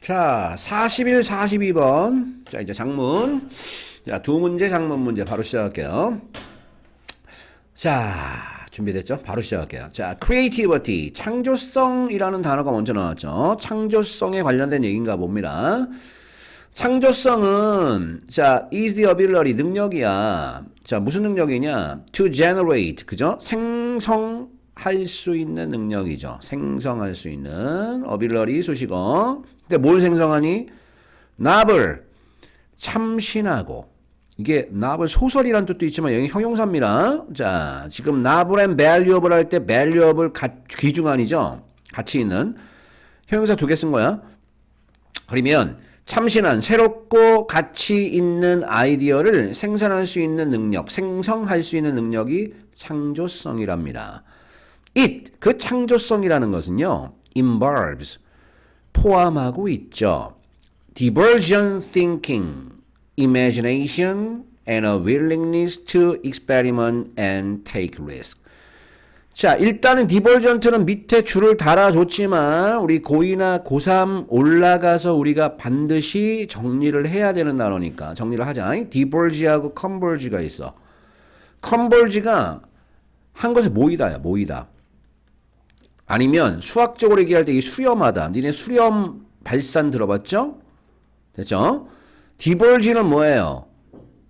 자, 41, 42번. 자, 이제 장문. 자, 두 문제 장문 문제 바로 시작할게요. 자, 준비됐죠? 바로 시작할게요. 자, creativity, 창조성이라는 단어가 먼저 나왔죠. 창조성에 관련된 얘기인가 봅니다. 창조성은 자, is the ability, 능력이야. 자, 무슨 능력이냐? To generate, 그죠? 생성할 수 있는 능력이죠. 생성할 수 있는 ability 수식어. 근데 뭘 생성하니? novel, 참신하고. 이게 novel 소설이란 뜻도 있지만 여기 형용사입니다. 자, 지금 novel and valuable 할 때 valuable 귀중한이죠. 가치 있는. 형용사 두 개 쓴 거야. 그러면 참신한, 새롭고 가치 있는 아이디어를 생산할 수 있는 능력, 생성할 수 있는 능력이 창조성이랍니다. it, 그 창조성이라는 것은요, involves, 포함하고 있죠. divergent thinking, imagination, and a willingness to experiment and take risk. 자, 일단은 디버전트는 밑에 줄을 달아줬지만 우리 고2나 고3 올라가서 우리가 반드시 정리를 해야 되는 단어니까 정리를 하자. 디버지하고 컨버지가 있어. 컨버지가 한 것에 모이다야, 모이다. 아니면 수학적으로 얘기할 때 이 수렴하다. 니네 수렴 발산 들어봤죠? 됐죠? 디버지는 뭐예요?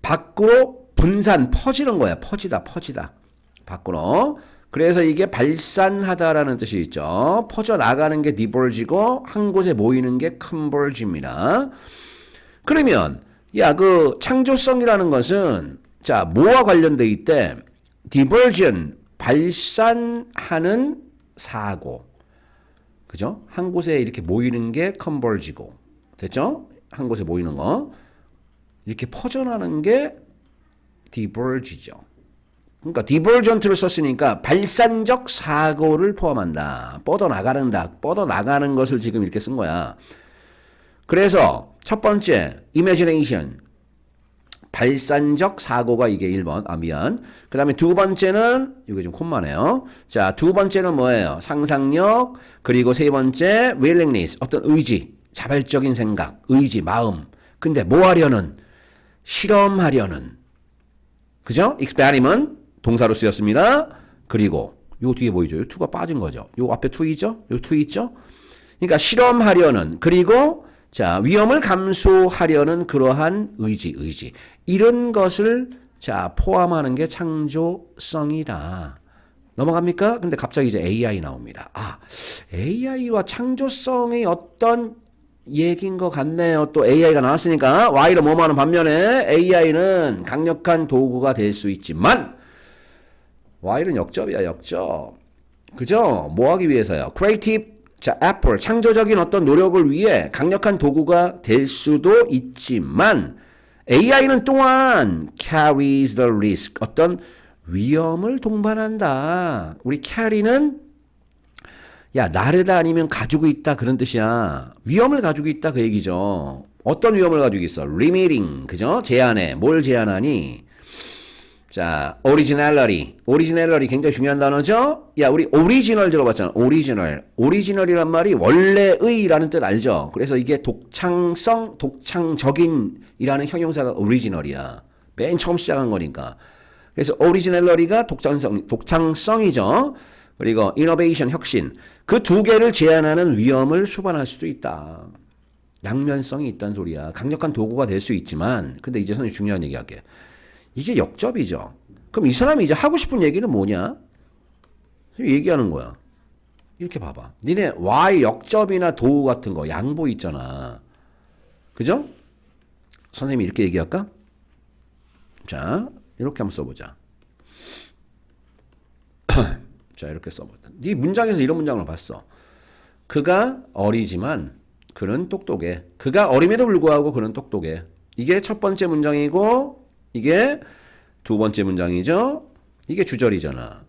밖으로 분산, 퍼지는 거야. 퍼지다, 퍼지다. 밖으로. 그래서 이게 발산하다라는 뜻이 있죠. 퍼져나가는 게 디버지고 한 곳에 모이는 게 컨버지입니다. 그러면 야, 그 창조성이라는 것은 자, 뭐와 관련돼 있대? 디버전, 발산하는 사고. 그죠? 한 곳에 이렇게 모이는 게 컨버지고. 됐죠? 한 곳에 모이는 거. 이렇게 퍼져나가는 게 디버지죠. 그러니까 디버전트를 썼으니까 발산적 사고를 포함한다. 뻗어나가는 것을 지금 이렇게 쓴 거야. 그래서 첫 번째 imagination, 발산적 사고가 이게 1번. 아, 미안. 그 다음에 두 번째는 이게 좀 콤마네요. 자, 두 번째는 뭐예요? 상상력. 그리고 세 번째 willingness, 어떤 의지, 자발적인 생각, 의지, 마음. 근데 뭐 하려는? 실험하려는. 그죠? experiment, 동사로 쓰였습니다. 그리고 요 뒤에 보이죠? 요 to가 빠진 거죠. 요 앞에 to 있죠? 요 to 있죠? 그러니까 실험하려는, 그리고 자, 위험을 감수하려는 그러한 의지. 이런 것을 자, 포함하는 게 창조성이다. 넘어갑니까? 근데 갑자기 이제 AI 나옵니다. 아, AI와 창조성이 어떤 얘기인 것 같네요. 또 AI가 나왔으니까 Y를 뭐하는 반면에 AI는 강력한 도구가 될 수 있지만 Y는 역접이야, 역접. 그죠? 뭐 하기 위해서요? Creative, 자, effort, 창조적인 어떤 노력을 위해 강력한 도구가 될 수도 있지만 AI는 또한 carries the risk, 어떤 위험을 동반한다. 우리 carry는 야, 나르다 아니면 가지고 있다 그런 뜻이야. 위험을 가지고 있다 그 얘기죠. 어떤 위험을 가지고 있어? limiting, 그죠? 제한해. 뭘 제한하니? 자, originality 굉장히 중요한 단어죠? 야, 우리 original 들어봤잖아. original이란 말이 원래의라는 뜻 알죠? 그래서 이게 독창성, 독창적인이라는 형용사가 original이야. 맨 처음 시작한 거니까. 그래서 originality가 독창성이죠. 그리고 innovation, 혁신. 그 두 개를 제한하는 위험을 수반할 수도 있다. 양면성이 있다는 소리야. 강력한 도구가 될 수 있지만, 근데 이제 선생님 중요한 얘기 할게. 이게 역접이죠. 그럼 이 사람이 이제 하고 싶은 얘기는 뭐냐? 얘기하는 거야. 이렇게 봐봐. 니네 Y 역접이나 도구 같은 거 양보 있잖아. 그죠? 선생님이 이렇게 얘기할까? 자, 이렇게 한번 써보자. 자, 이렇게 써보자. 네 문장에서 이런 문장을 봤어. 그가 어리지만 그는 똑똑해. 그가 어림에도 불구하고 그는 똑똑해. 이게 첫 번째 문장이고 이게 두 번째 문장이죠. 이게 주절이잖아.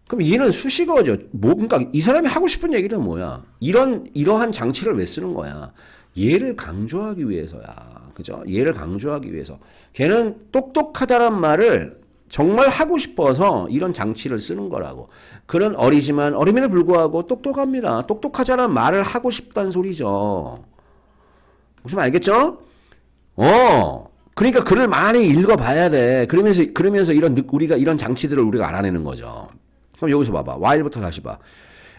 그럼 얘는 수식어죠. 뭐, 그러니까 이 사람이 하고 싶은 얘기는 뭐야? 이러한 장치를 왜 쓰는 거야? 얘를 강조하기 위해서야. 그죠? 얘를 강조하기 위해서. 걔는 똑똑하다란 말을 정말 하고 싶어서 이런 장치를 쓰는 거라고. 그는 어리지만 어림에도 불구하고 똑똑합니다. 똑똑하자는 말을 하고 싶다는 소리죠. 무슨 말 알겠죠? 그러니까 글을 많이 읽어봐야 돼. 그러면서 우리가 이런 장치들을 우리가 알아내는 거죠. 그럼 여기서 봐봐. while부터 다시 봐.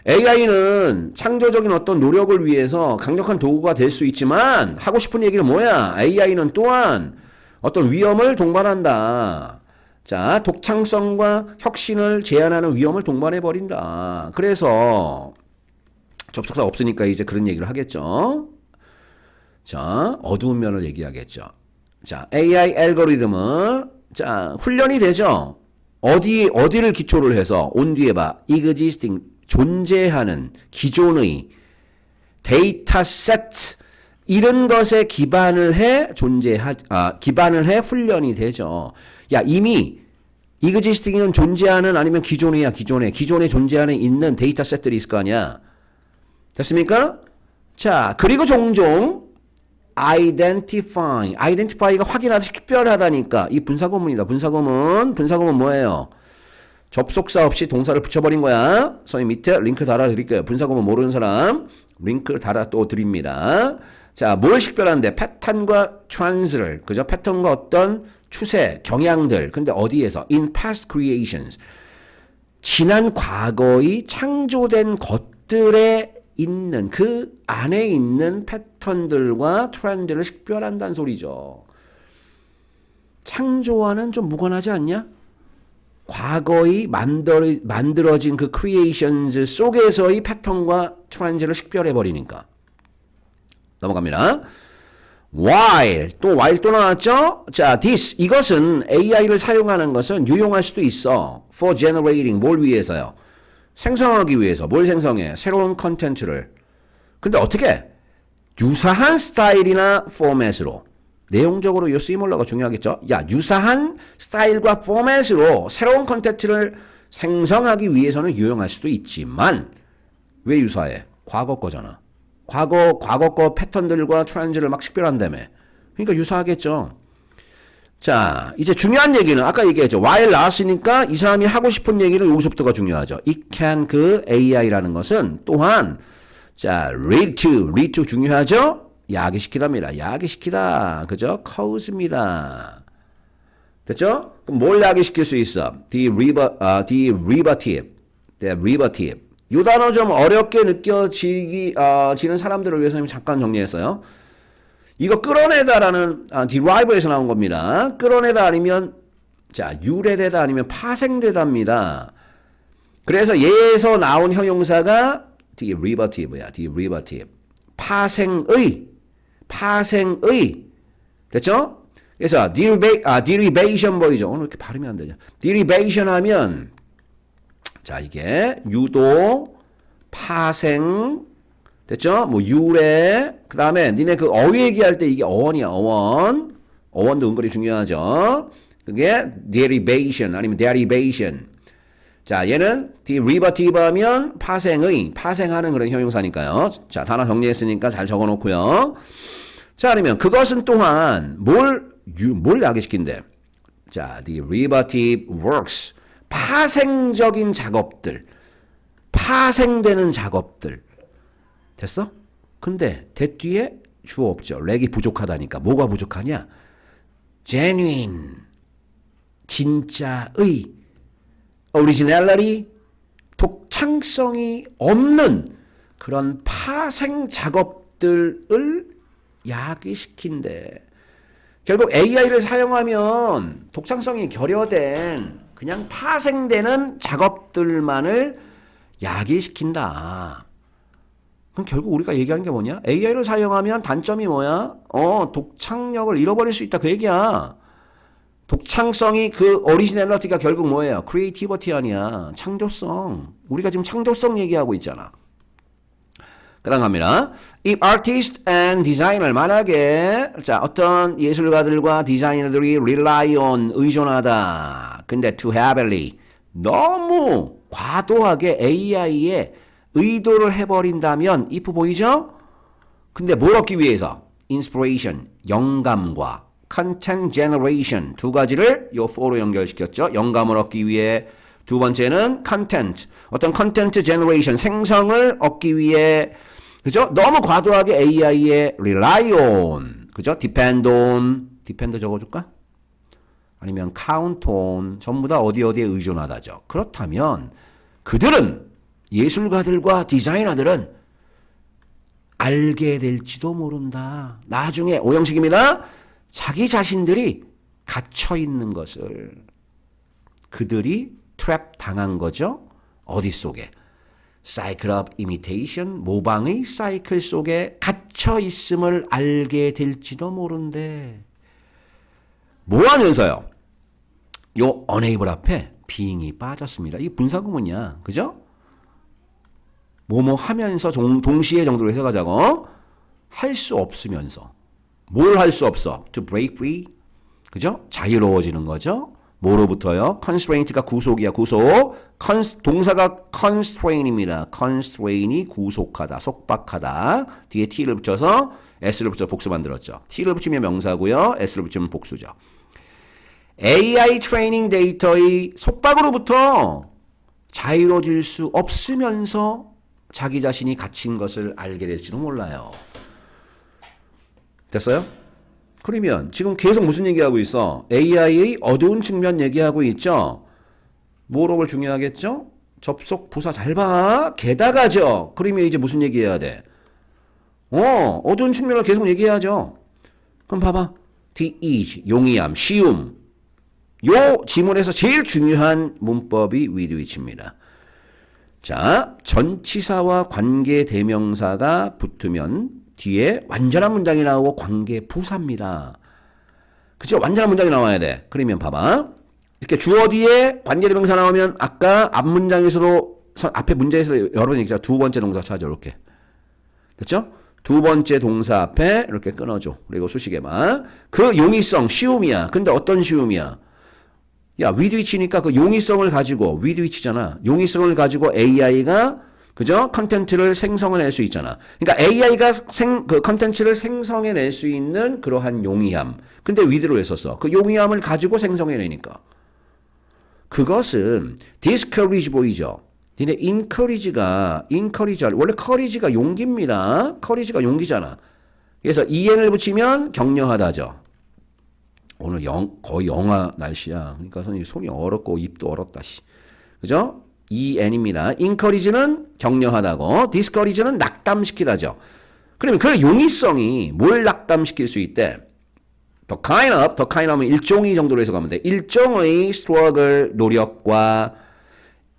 AI는 창조적인 어떤 노력을 위해서 강력한 도구가 될 수 있지만 하고 싶은 얘기는 뭐야? AI는 또한 어떤 위험을 동반한다. 자, 독창성과 혁신을 제한하는 위험을 동반해버린다. 그래서 접속사 없으니까 이제 그런 얘기를 하겠죠. 자, 어두운 면을 얘기하겠죠. 자, AI 알고리즘은 자, 훈련이 되죠. 어디를 기초로 해서 온 뒤에 봐. existing 존재하는 기존의 데이터 세트 이런 것에 기반을 해 기반을 해 훈련이 되죠. 야, 이미 existing은 존재하는 아니면 기존에 존재하는 있는 데이터 셋들이 있을 거 아니야. 됐습니까? 자, 그리고 종종 identify가 확인하다 식별하다니까 이 분사구문이다. 분사구문 뭐예요? 접속사 없이 동사를 붙여버린 거야. 선생님 밑에 링크 달아드릴게요. 분사구문 모르는 사람 링크를 달아 또 드립니다. 자, 뭘 식별하는데? 패턴과 트렌드를, 그죠? 패턴과 어떤 추세, 경향들. 근데 어디에서? In past creations. 지난 과거의 창조된 것들에 있는, 그 안에 있는 패턴들과 트렌드를 식별한다는 소리죠. 창조와는 좀 무관하지 않냐? 과거의 만들어진 그 creations 속에서의 패턴과 트렌드를 식별해버리니까. 넘어갑니다. while 또 나왔죠? 자, 이것은 AI를 사용하는 것은 유용할 수도 있어. for generating 뭘 위해서요? 생성하기 위해서. 뭘 생성해? 새로운 컨텐츠를. 근데 어떻게? 유사한 스타일이나 포맷으로. 내용적으로 이 시뮬러가 중요하겠죠? 야, 유사한 스타일과 포맷으로 새로운 컨텐츠를 생성하기 위해서는 유용할 수도 있지만 왜 유사해? 과거 거잖아. 과거 거 패턴들과 트렌드를 막 식별한다며. 그러니까 유사하겠죠. 자, 이제 중요한 얘기는 아까 얘기했죠. while 나왔으니까 이 사람이 하고 싶은 얘기는 여기서부터가 중요하죠. It can 그 AI라는 것은 또한 자, lead to 중요하죠. 야기시키답니다. 야기시키다. 그죠? cause입니다. 됐죠? 그럼 뭘 야기시킬 수 있어? derivative. 이 단어 좀 어렵게 느껴지는 사람들을 위해서 잠깐 정리했어요. 이거 끌어내다라는 derive에서 나온 겁니다. 끌어내다 아니면 자, 유래되다 아니면 파생되다입니다. 그래서 얘에서 나온 형용사가 derivative야. derivative. 파생의. 됐죠? 그래서 derivation 보이죠? 오늘 이렇게 발음이 안 되냐? derivation 하면 자, 이게 유도, 파생, 됐죠? 뭐 유래, 그 다음에 니네 그 어휘 얘기할 때 이게 어원이야, 어원. 어원도 은근히 중요하죠. 그게 derivation 아니면 derivation. 자, 얘는 derivative 하면 파생하는 그런 형용사니까요. 자, 단어 정리했으니까 잘 적어놓고요. 자, 아니면 그것은 또한 뭘 야기시킨대? 자, derivative works. 파생적인 작업들. 파생되는 작업들. 됐어? 근데 대 뒤에 주어 없죠. 렉이 부족하다니까. 뭐가 부족하냐? genuine. 진짜의. originality. 독창성이 없는 그런 파생 작업들을 야기시킨대. 결국 AI를 사용하면 독창성이 결여된 그냥 파생되는 작업들만을 야기시킨다. 그럼 결국 우리가 얘기하는 게 뭐냐? AI를 사용하면 단점이 뭐야? 독창력을 잃어버릴 수 있다. 그 얘기야. 독창성이 그 오리지널리티가 결국 뭐예요? 크리에이티비티 아니야. 창조성. 우리가 지금 창조성 얘기하고 있잖아. 그 다음 갑니다. If artist and designer 만약에 자 어떤 예술가들과 디자이너들이 rely on 의존하다. 근데 too heavily 너무 과도하게 AI에 의도를 해버린다면 if 보이죠? 근데 뭘 얻기 위해서? inspiration 영감과 content generation 두 가지를 요 for로 연결시켰죠. 영감을 얻기 위해 두 번째는 content 어떤 content generation 생성을 얻기 위해 그죠? 너무 과도하게 AI에 rely on, 그죠? depend 적어줄까? 아니면 count on, 전부 다 어디에 의존하다죠. 그렇다면 그들은, 예술가들과 디자이너들은 알게 될지도 모른다. 나중에, 오형식입니다. 자기 자신들이 갇혀 있는 것을, 그들이 트랩 당한 거죠. 어디 속에? Cycle of imitation, 모방의 사이클 속에 갇혀 있음을 알게 될지도 모른대. 뭐 하면서요? 요 unable 앞에 being이 빠졌습니다. 이게 분사구문이야. 그죠? 뭐뭐 하면서 동시에 정도로 해석하자고. 할 수 없으면서. 뭘 할 수 없어? To break free. 그죠? 자유로워지는 거죠. 뭐로부터요? constraint가 구속이야. 구속. 동사가 constraint입니다. constraint이 구속하다, 속박하다. 뒤에 t를 붙여서 s를 붙여 복수 만들었죠. t를 붙이면 명사고요. s를 붙이면 복수죠. AI 트레이닝 데이터의 속박으로부터 자유로워질 수 없으면서 자기 자신이 갇힌 것을 알게 될지도 몰라요. 됐어요? 그러면 지금 계속 무슨 얘기하고 있어? AI의 어두운 측면 얘기하고 있죠? 뭐로가 중요하겠죠? 접속 부사 잘 봐. 게다가죠. 그러면 이제 무슨 얘기해야 돼? 어두운 측면을 계속 얘기해야죠. 그럼 봐봐. the ease, 용이함, 쉬움. 요 지문에서 제일 중요한 문법이 with which입니다. 자, 전치사와 관계 대명사가 붙으면 뒤에 완전한 문장이 나오고 관계 부사입니다. 그죠? 완전한 문장이 나와야 돼. 그러면 봐봐. 이렇게 주어 뒤에 관계 대명사 나오면 아까 앞 문장에서도 앞에 문제에서 여러 번 얘기했죠. 두 번째 동사 찾아 이렇게. 됐죠? 두 번째 동사 앞에 이렇게 끊어줘. 그리고 수식에만. 그 용이성, 쉬움이야. 근데 어떤 쉬움이야? 야, with which니까 그 용이성을 가지고, with which잖아. 용이성을 가지고 AI가, 그죠? 컨텐츠를 생성해낼 수 있잖아. 그러니까 AI가 그 컨텐츠를 생성해낼 수 있는 그러한 용이함. 근데 with로 했었어. 그 용이함을 가지고 생성해내니까. 그것은 discourage 보이죠? 근데 encourage가, 원래 courage가 용기입니다. courage가 용기잖아. 그래서 en을 붙이면 격려하다죠. 오늘 거의 영하 날씨야. 그러니까 선생님 손이 얼었고 입도 얼었다. 그죠? en입니다. encourage는 격려하다고, discourage는 낙담시키다죠. 그러면 그 용이성이 뭘 낙담시킬 수 있대? the kind of는 일종의 정도로 해서 가면 돼. 일종의 struggle, 노력과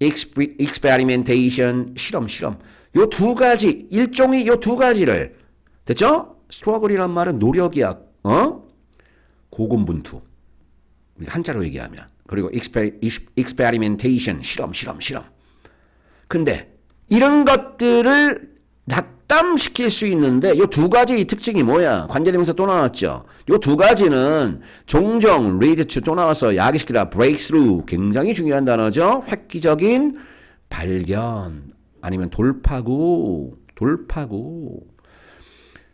experimentation, 실험. 요 두 가지, 일종의 요 두 가지를, 됐죠? struggle이란 말은 노력이야. 고군분투. 한자로 얘기하면. 그리고 experimentation, 실험. 근데 이런 것들을 낙담시킬 수 있는데 이 두 가지의 특징이 뭐야? 관계대명사 또 나왔죠. 이 두 가지는 종종 lead to 또 나와서 야기시키다, breakthrough 굉장히 중요한 단어죠. 획기적인 발견 아니면 돌파구.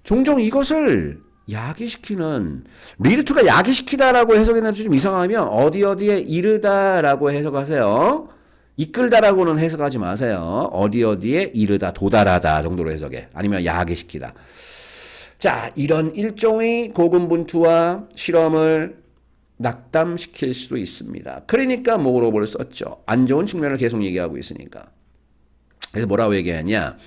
종종 이것을 야기시키는, lead to가 야기시키다라고 해석했는데 좀 이상하면 어디에 이르다라고 해석하세요. 이끌다라고는 해석하지 마세요. 어디에 이르다, 도달하다 정도로 해석해. 아니면 야기시키다. 자, 이런 일종의 고군분투와 실험을 낙담시킬 수도 있습니다. 그러니까 뭐로를 썼죠. 안 좋은 측면을 계속 얘기하고 있으니까. 그래서 뭐라고 얘기하냐.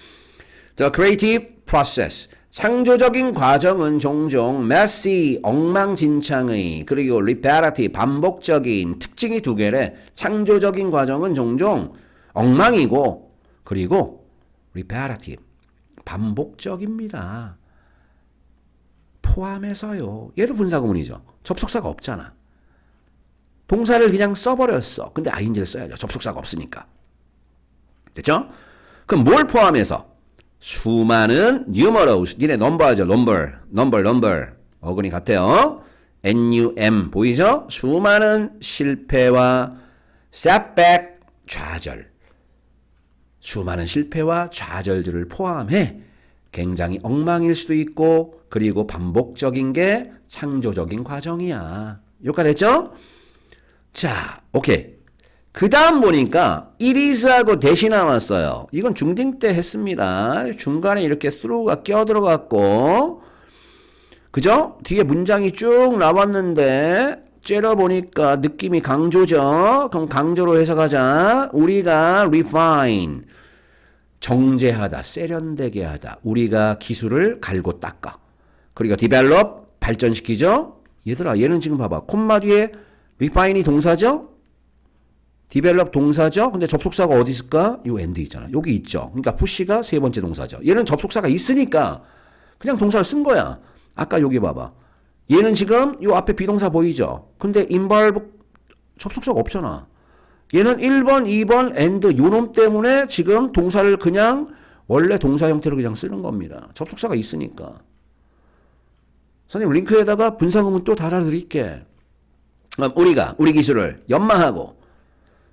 The creative process. 창조적인 과정은 종종 messy, 엉망진창의, 그리고 repetitive, 반복적인 특징이 두 개래. 창조적인 과정은 종종 엉망이고, 그리고 repetitive, 반복적입니다. 포함해서요. 얘도 분사구문이죠. 접속사가 없잖아. 동사를 그냥 써버렸어. 근데 ing를 써야죠. 접속사가 없으니까. 됐죠? 그럼 뭘 포함해서? 수많은 numerous, 니네 넘버하죠. number. 어근이 같아요. NUM 보이죠? 수많은 실패와 setback, 좌절. 수많은 실패와 좌절들을 포함해 굉장히 엉망일 수도 있고, 그리고 반복적인 게 창조적인 과정이야. 여기까지 됐죠? 자, 오케이. 그 다음 보니까 it is하고 대시 나왔어요. 이건 중딩 때 했습니다. 중간에 이렇게 through가 껴들어갔고, 그죠? 뒤에 문장이 쭉 나왔는데 째려보니까 느낌이 강조죠. 그럼 강조로 해석하자. 우리가 refine, 정제하다, 세련되게 하다. 우리가 기술을 갈고 닦아. 그리고 develop, 발전시키죠. 얘들아, 얘는 지금 봐봐. 콤마 뒤에 refine이 동사죠? develop 동사죠? 근데 접속사가 어디 있을까? 요 end 있잖아. 여기 있죠. 그러니까 push가 세 번째 동사죠. 얘는 접속사가 있으니까 그냥 동사를 쓴 거야. 아까 여기 봐봐. 얘는 지금 요 앞에 비동사 보이죠? 근데 involve 접속사가 없잖아. 얘는 1번, 2번, and 요놈 때문에 지금 동사를 그냥 원래 동사 형태로 그냥 쓰는 겁니다. 접속사가 있으니까. 선생님 링크에다가 분사구문 또 달아드릴게. 우리가 우리 기술을 연마하고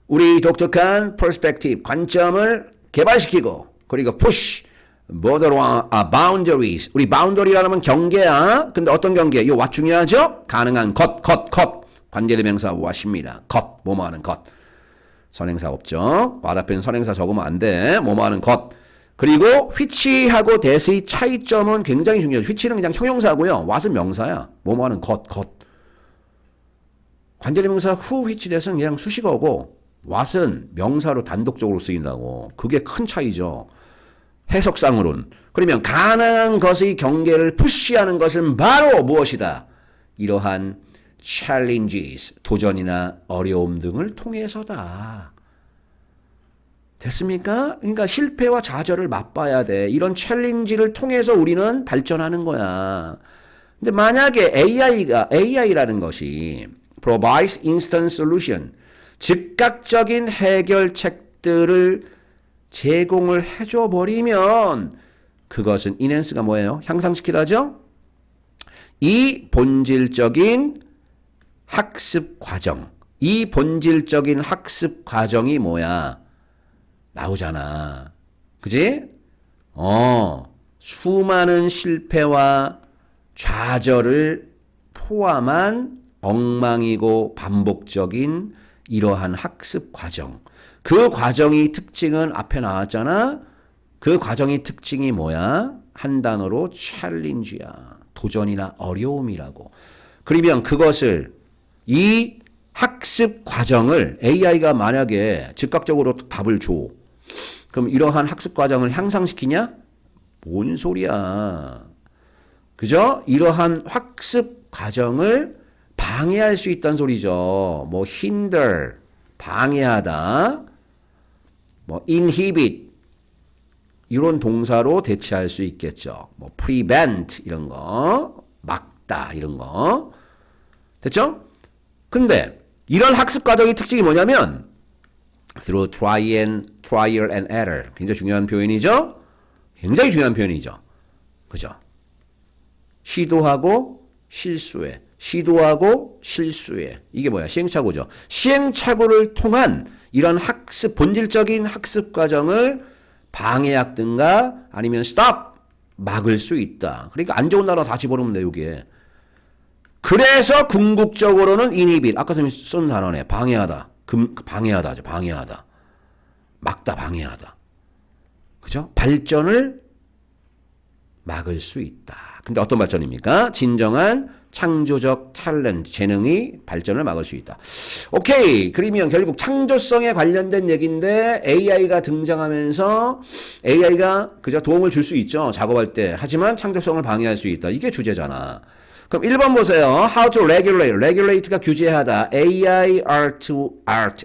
우리 독특한 perspective, 관점을 개발시키고 그리고 push, boundaries. 우리 boundary라는 건 경계야. 근데 어떤 경계? 이거 what 중요하죠? 가능한 것. 관계대명사 what입니다. 뭐뭐하는 것. 선행사 없죠? 말 앞에는 선행사 적으면 안 돼. 뭐뭐하는 것. 그리고 which하고 that의 차이점은 굉장히 중요해요. which는 그냥 형용사고요. what은 명사야. 뭐뭐하는 것. 관계대명사 who, which, that은 그냥 수식어고 what은 명사로 단독적으로 쓰인다고. 그게 큰 차이죠. 해석상으로는. 그러면 가능한 것의 경계를 푸시하는 것은 바로 무엇이다? 이러한 challenges, 도전이나 어려움 등을 통해서다. 됐습니까? 그러니까 실패와 좌절을 맛봐야 돼. 이런 챌린지를 통해서 우리는 발전하는 거야. 근데 만약에 AI라는 것이 provides instant solution, 즉각적인 해결책들을 제공을 해줘 버리면 그것은 enhance가 뭐예요? 향상시키다죠? 이 본질적인 학습 과정이 뭐야? 나오잖아. 그지? 수많은 실패와 좌절을 포함한 엉망이고 반복적인 이러한 학습 과정. 그 과정의 특징은 앞에 나왔잖아. 그 과정의 특징이 뭐야? 한 단어로 challenge야. 도전이나 어려움이라고. 그러면 그것을 이 학습 과정을 AI가 만약에 즉각적으로 답을 줘. 그럼 이러한 학습 과정을 향상시키냐? 뭔 소리야. 그죠? 이러한 학습 과정을 방해할 수 있다는 소리죠. 뭐 hinder, 방해하다. 뭐 inhibit 이런 동사로 대체할 수 있겠죠. 뭐 prevent 이런 거, 막다 이런 거. 됐죠? 근데 이런 학습 과정의 특징이 뭐냐면 through trial and error. 굉장히 중요한 표현이죠. 굉장히 중요한 표현이죠. 그죠? 시도하고 실수해. 이게 뭐야? 시행착오죠. 시행착오를 통한 이런 본질적인 학습 과정을 방해하든가 아니면 stop, 막을 수 있다. 그러니까 안 좋은 단어 다 집어넣으면 돼, 여기에. 그래서 궁극적으로는 inhibit. 아까 선생님 쓴 단어네. 방해하다. 방해하다죠. 방해하다. 막다, 방해하다. 그죠? 발전을 막을 수 있다. 근데 어떤 발전입니까? 진정한 창조적 탤런트, 재능이 발전을 막을 수 있다. 오케이. 그러면 결국 창조성에 관련된 얘기인데 AI가 등장하면서 AI가 그저 도움을 줄 수 있죠. 작업할 때. 하지만 창조성을 방해할 수 있다. 이게 주제잖아. 그럼 1번 보세요. How to regulate. regulate가 규제하다. AI art.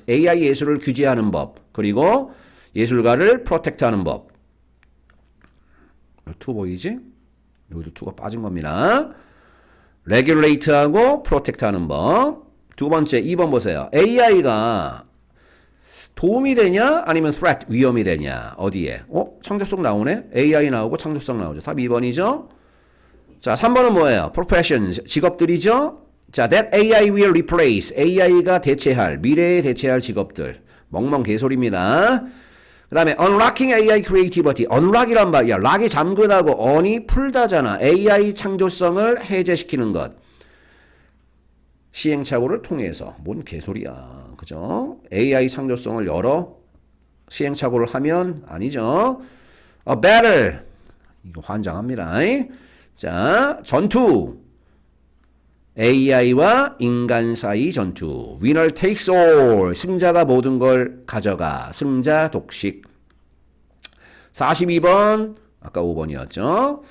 AI 예술을 규제하는 법. 그리고 예술가를 protect하는 법. 2 보이지? 여기도 2가 빠진 겁니다. regulate하고 protect하는 법. 두 번째 2번 보세요. AI가 도움이 되냐 아니면 threat, 위험이 되냐. 어디에? 창조성 나오네. AI 나오고 창조성 나오죠. 답 2번이죠. 자, 3번은 뭐예요? professions, 직업들이죠. 자, that AI will replace. AI가 대체할, 미래에 대체할 직업들. 멍멍 개소리입니다. 그 다음에 unlocking AI creativity. unlock이란 말이야. 락이 잠그다고 on이 풀다잖아. AI 창조성을 해제시키는 것. 시행착오를 통해서 뭔 개소리야. 그죠? AI 창조성을 열어 시행착오를 하면 아니죠. A battle. 이거 환장합니다. 자, 전투. AI와 인간 사이 전투. Winner takes all. 승자가 모든 걸 가져가. 승자 독식. 42번. 아까 5번이었죠.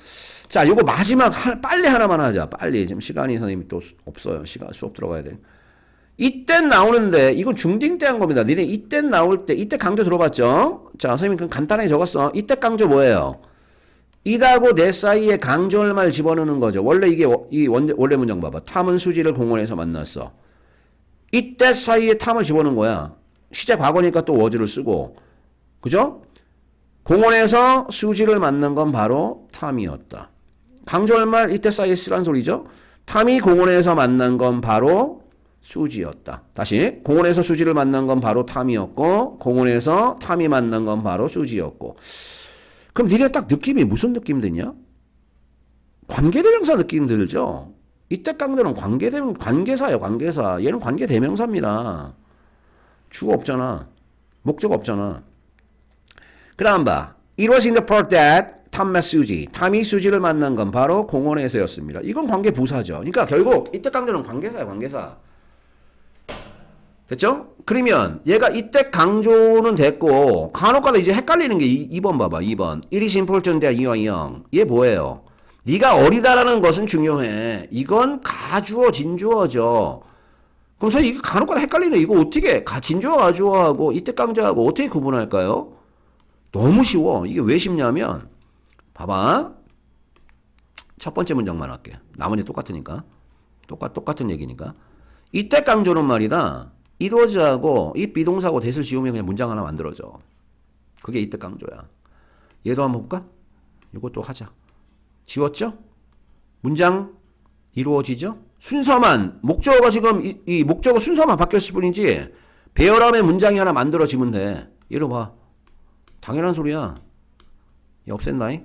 자, 요거 마지막 빨리 하나만 하자. 빨리. 지금 시간이 선생님이 또 없어요. 수업 들어가야 돼. 이때 나오는데 이건 중딩 때 한 겁니다. 니네 이때 나올 때 이때 강조 들어봤죠? 자, 선생님 그럼 간단하게 적었어. 이때 강조 뭐예요? 이하고 내 사이에 강조할말 집어넣는 거죠. 원래 이게 원래 문장 봐봐. 탐은 수지를 공원에서 만났어. 이때 사이에 탐을 집어넣은 거야. 시제 과거니까 또 워즈를 쓰고. 그죠? 공원에서 수지를 만난 건 바로 탐이었다. 강조할 말 이때 사이에 쓰란 소리죠. 탐이 공원에서 만난 건 바로 수지였다. 다시 공원에서 수지를 만난 건 바로 탐이었고 공원에서 탐이 만난 건 바로 수지였고. 그럼 니네 딱 느낌이 무슨 느낌 드냐? 관계대명사 느낌 들죠? 이때 강조는 관계사예요. 관계사. 얘는 관계대명사입니다. 주어 없잖아. 목적 없잖아. 그 다음 봐. It was in the park that Tom met Susie. 탐이 수지를 만난 건 바로 공원에서였습니다. 이건 관계부사죠. 그러니까 결국 이때 강조는 관계사야. 관계사. 됐죠? 그러면 얘가 이때 강조는 됐고 간혹가다 이제 헷갈리는 게 2번 봐봐. 2번. It is important that you are young. 얘 뭐예요? 네가 어리다라는 것은 중요해. 이건 가주어 진주어죠. 그럼 선생님 이거 간혹가다 헷갈리네. 이거 어떻게 진주어 가주어하고 이때 강조하고 어떻게 구분할까요? 너무 쉬워. 이게 왜 쉽냐면 봐봐. 첫 번째 문장만 할게. 나머지 똑같으니까. 똑같은 얘기니까. 이때 강조는 말이다. it was하고 이 비동사하고 that을 지우면 그냥 문장 하나 만들어져. 그게 이때 강조야. 얘도 한번 볼까? 이것도 하자. 지웠죠? 문장 이루어지죠? 순서만 목적어가 지금 이 목적어 순서만 바뀌었을 뿐이지 배열함의 문장이 하나 만들어지면 돼. 얘로 봐. 당연한 소리야. 얘 없앴나이?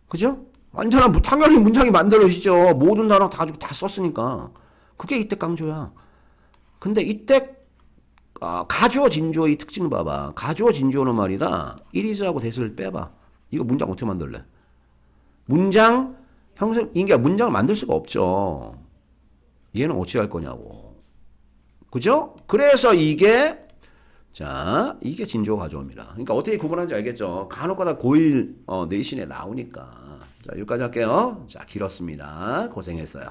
그죠? 완전한 당연히 문장이 만들어지죠. 모든 단어 다 썼으니까. 그게 이때 강조야. 근데 이때 가주어 진주어 이 특징 봐봐. 가주어 진주어는 말이다. it is하고 that을 빼봐. 이거 문장 어떻게 만들래? 문장 형성 인기가 문장을 만들 수가 없죠. 얘는 어찌 할 거냐고. 그죠? 그래서 이게 진주어 가주어입니다. 그러니까 어떻게 구분하는지 알겠죠? 간혹가다 고1 내신에 나오니까. 자, 여기까지 할게요. 자, 길었습니다. 고생했어요.